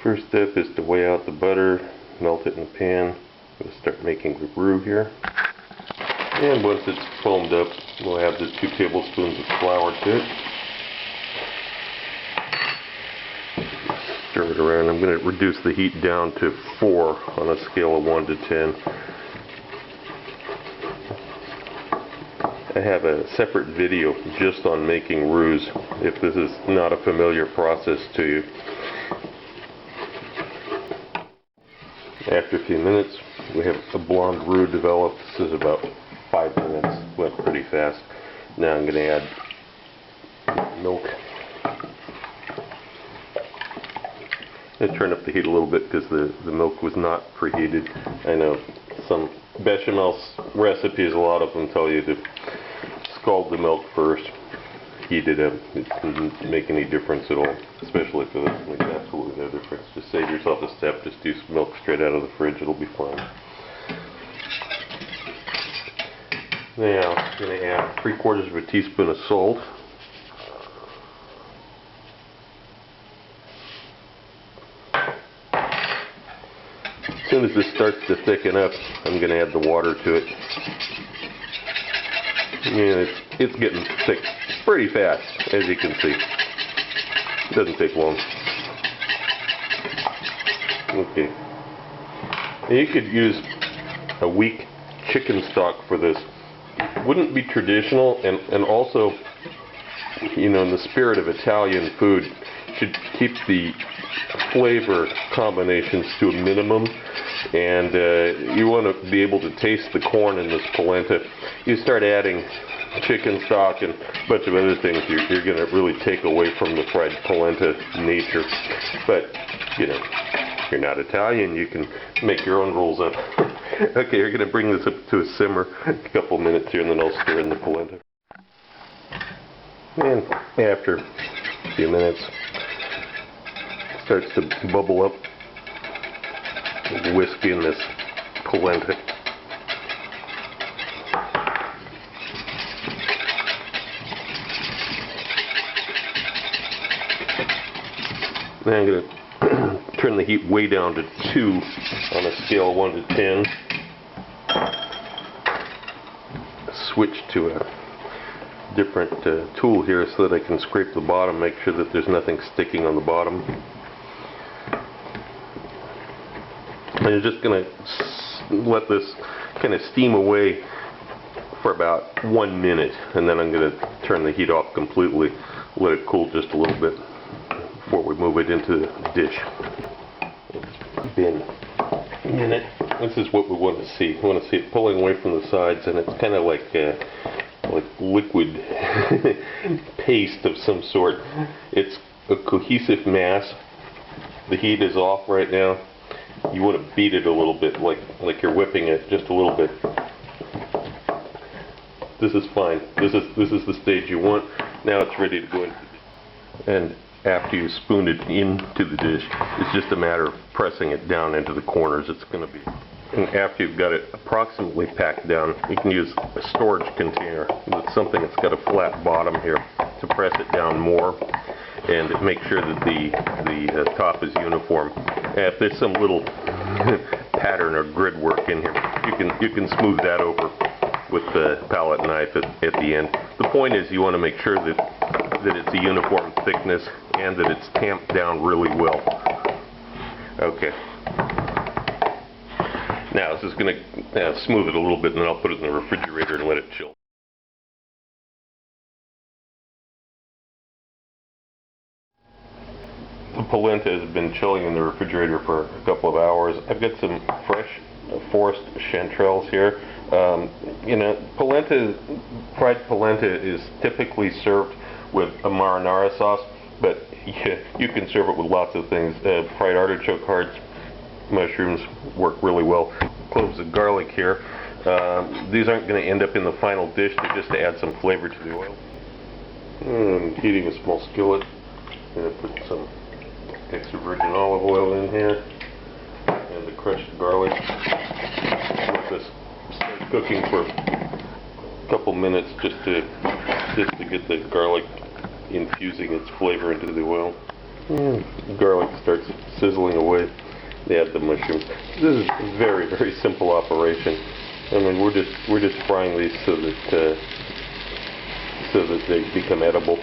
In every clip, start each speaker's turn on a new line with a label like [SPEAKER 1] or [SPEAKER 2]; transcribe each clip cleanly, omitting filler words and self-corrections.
[SPEAKER 1] First step is to weigh out the butter, melt it in the pan. We'll start making the roux here. And once it's foamed up, we'll add the 2 tablespoons of flour to it. Stir it around. I'm going to reduce the heat down to 4 on a scale of 1 to 10. I have a separate video just on making roux if this is not a familiar process to you. After a few minutes, we have a blonde roux developed. This is about 5 minutes. Went pretty fast. Now I'm going to add milk. I turn up the heat a little bit because the milk was not preheated. I know some bechamel recipes, a lot of them tell you to scald the milk first, heat it up. It doesn't make any difference at all, especially for this. It makes absolutely no difference. Just save yourself a step. Just use milk straight out of the fridge. It'll be fine. Now, I'm going to add 3/4 of a teaspoon of salt. As soon as this starts to thicken up, I'm going to add the water to it. And it's getting thick pretty fast, as you can see. It doesn't take long. Okay. Now you could use a weak chicken stock for this. Wouldn't be traditional, and also, you know, in the spirit of Italian food, should keep the flavor combinations to a minimum. And you want to be able to taste the corn in this polenta. You start adding chicken stock and a bunch of other things, you're going to really take away from the fried polenta nature. But, you know, if you're not Italian, you can make your own rules up. Okay, you're going to bring this up to a simmer a couple minutes here, and then I'll stir in the polenta. And after a few minutes, it starts to bubble up. Whisk in this polenta. Now I'm going to turn the heat way down to 2 on a scale of 1 to 10. Switch to a different tool here so that I can scrape the bottom, make sure that there's nothing sticking on the bottom. And you're just going to let this kind of steam away for about 1 minute, and then I'm going to turn the heat off completely, let it cool just a little bit before we move it into the dish. It's been a minute. This is what we want to see. We want to see it pulling away from the sides, and it's kind of like liquid paste of some sort. It's a cohesive mass. The heat is off right now. You want to beat it a little bit, like you're whipping it just a little bit. This is fine. This is the stage you want. Now it's ready to go into the dish. And after you spoon it into the dish, it's just a matter of pressing it down into the corners. It's going to be. And after you've got it approximately packed down, you can use a storage container. It's something that's got a flat bottom here to press it down more and make sure that the top is uniform. If there's some little pattern or grid work in here, you can smooth that over with the palette knife at the end. The point is you want to make sure that it's a uniform thickness and that it's tamped down really well. Okay. Now this is going to smooth it a little bit, and then I'll put it in the refrigerator and let it chill. The polenta has been chilling in the refrigerator for a couple of hours. I've got some fresh forest chanterelles here. You know, fried polenta is typically served with a marinara sauce, but you can serve it with lots of things. Fried artichoke hearts, mushrooms work really well. Cloves of garlic here. These aren't going to end up in the final dish. They're just to add some flavor to the oil. I'm heating a small skillet. I'm going to put some extra virgin olive oil in here and the crushed garlic. Let this start cooking for a couple minutes just to get the garlic infusing its flavor into the oil. Garlic starts sizzling away. They add the mushrooms. This is a very, very simple operation. I mean, we're just frying these so that they become edible.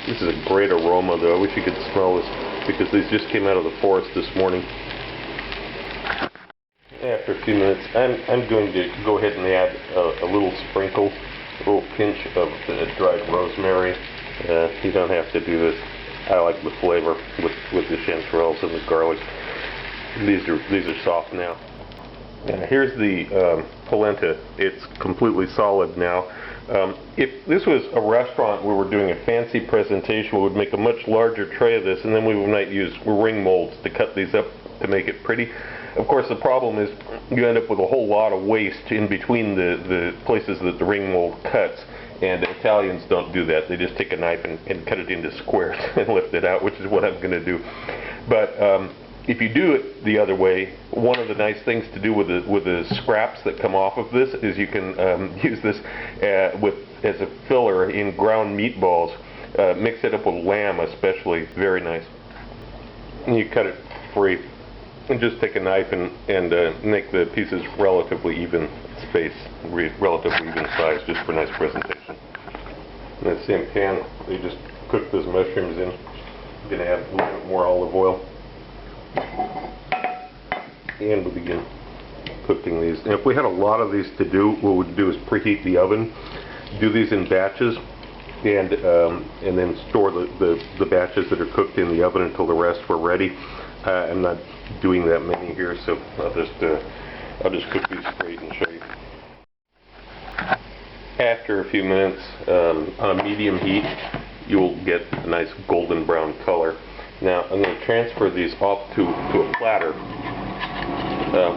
[SPEAKER 1] This is a great aroma, though. I wish you could smell this because these just came out of the forest this morning. After a few minutes, I'm going to go ahead and add a little sprinkle, a little pinch of dried rosemary. You don't have to do this. I like the flavor with the chanterelles and the garlic. These are soft now. Here's the polenta. It's completely solid now. If this was a restaurant where we're doing a fancy presentation, we would make a much larger tray of this, and then we might use ring molds to cut these up to make it pretty. Of course, the problem is you end up with a whole lot of waste in between the places that the ring mold cuts, and Italians don't do that. They just take a knife and cut it into squares and lift it out, which is what I'm going to do. But if you do it the other way, one of the nice things to do with the scraps that come off of this is you can use this as a filler in ground meatballs. Mix it up with lamb especially, very nice. And you cut it free. And just take a knife and make the pieces relatively even space, relatively even size, just for nice presentation. In that same pan, they just cook those mushrooms in. I'm going to add a little bit more olive oil. And we begin cooking these. And if we had a lot of these to do, what we'd do is preheat the oven, do these in batches, and then store the batches that are cooked in the oven until the rest were ready. I'm not doing that many here, so I'll just cook these straight and show you. After a few minutes, on a medium heat, you will get a nice golden brown color. Now I'm going to transfer these off to a platter.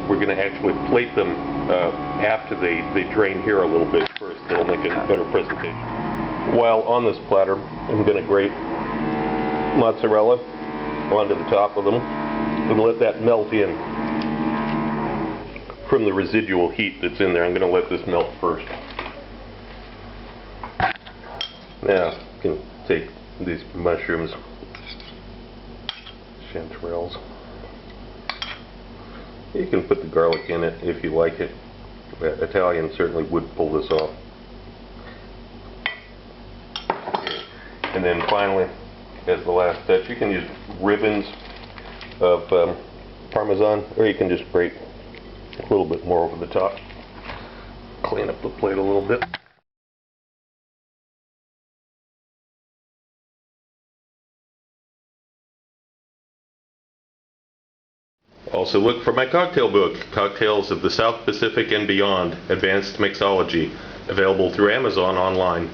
[SPEAKER 1] We're going to actually plate them after they drain here a little bit first. It'll make a better presentation. While on this platter, I'm going to grate mozzarella onto the top of them and let that melt in from the residual heat that's in there. I'm going to let this melt first. Now you can take these mushrooms, chanterelles. You can put the garlic in it if you like it. Italians certainly would pull this off. And then finally, as the last touch, you can use ribbons of Parmesan, or you can just grate a little bit more over the top. Clean up the plate a little bit. Also look for my cocktail book, Cocktails of the South Pacific and Beyond, Advanced Mixology, available through Amazon online.